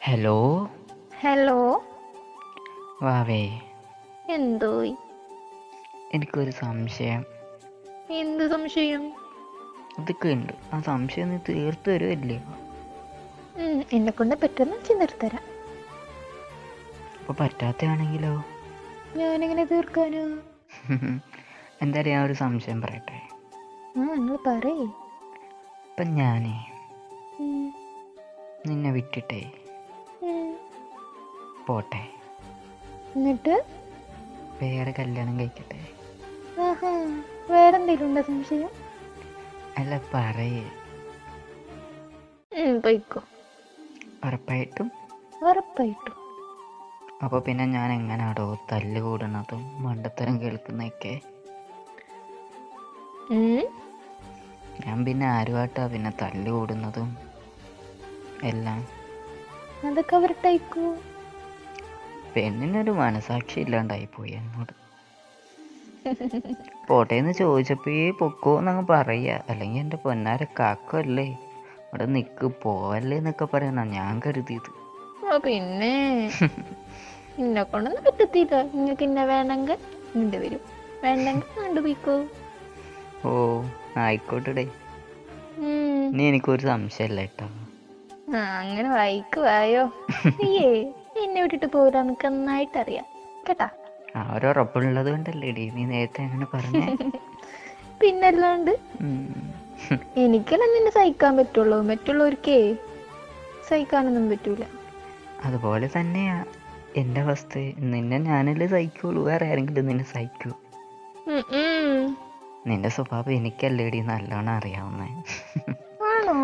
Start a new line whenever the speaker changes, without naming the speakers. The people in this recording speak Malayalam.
Hello
hello.
വാവേ,
എന്തോയി?
എനിക്കൊരു സംശയം.
എന്ത് സംശയം?
ഇതൊക്കെ ഉണ്ട്. ആ സംശയം നീ തീർത്തു തരുമല്ലേ?
എന്നെ കൊണ്ട് പറ്റുന്ന ചിന്തിർത്തരാം.
അപ്പോൾ പറ്റാത്തയാണെങ്കിലോ?
ഞാനെങ്ങനെ തീർക്കാനാ?
എന്തായാലും ഞാൻ ഒരു സംശയം പറയട്ടെ.
നിങ്ങൾ പറയേ.
ഇപ്പം ഞാനേ നിന്നെ വിട്ടിട്ടേ പോട്ടെ,
എന്നിട്ട്
വേറെ കല്യാണം കഴിക്കട്ടെ.
വേറെന്തെങ്കിലും ഉണ്ടോ സംശയം?
അല്ല, പറയേ.
പോയിക്കോ.
ഉറപ്പായിട്ടും?
ഉറപ്പായിട്ടും.
അപ്പോൾ പിന്നെ ഞാൻ എങ്ങനാടോ തല്ല് കൂടണതും മണ്ടത്തരം കേൾക്കുന്നതൊക്കെ? ഞാൻ പിന്നെ ആരുമായിട്ടാ പിന്നെ തല്ല് കൂടുന്നതും എല്ലാം?
അതൊക്കെ അവരുടെ
പെണ്ണിനൊരു മനസാക്ഷി ഇല്ലാണ്ടായിപ്പോയി എന്നോട്. പോട്ടേന്ന് ചോദിച്ചപ്പോഴേ പൊക്കോ എന്നങ്ങ് പറയുക, അല്ലെങ്കിൽ എൻ്റെ പൊന്നാര കാക്കല്ലേ അവിടെ നിൽക്ക് പോവല്ലേ എന്നൊക്കെ പറയണ ഞാൻ കരുതിയത്.
പിന്നെ എന്നെ കൊണ്ടൊന്നും പറ്റത്തില്ല. നിങ്ങൾക്ക് ഇന്നെ വേണമെങ്കിൽ ഇണ്ട് വരും, വേണ്ടെങ്കിൽ കണ്ടുപോയിക്കോ.
ഓ ആയിക്കോട്ടെ. ഇനി എനിക്കൊരു സംശയമല്ല കേട്ടോ.
അങ്ങനെ വായോ. നീയേ എന്നെ വിട്ടിട്ട് പോരാ, നിനക്ക് നന്നായിട്ട് അറിയാം കേട്ടാ.
ആ ഒരു ഉറപ്പുള്ളത് കൊണ്ടല്ലേ ഡി നീ നേരത്തെ അങ്ങനെ പറഞ്ഞേ.
പിന്നല്ലാണ്ട് എനിക്കെല്ലാം നിന്നെ സഹിക്കാൻ പറ്റുള്ളൂ, മറ്റുള്ളവർക്കേ സഹിക്കാനൊന്നും പറ്റൂല.
അതുപോലെ തന്നെയാ എൻ്റെ അവസ്ഥ. നിന്നെ ഞാനല്ലേ സഹിക്കുള്ളൂ, വേറെ ആരെങ്കിലും നിന്നെ സഹിക്കൂ? നിന്റെ സ്വഭാവം എനിക്കല്ലേടി നല്ലോണം അറിയാവുന്നേ.
ആണോ?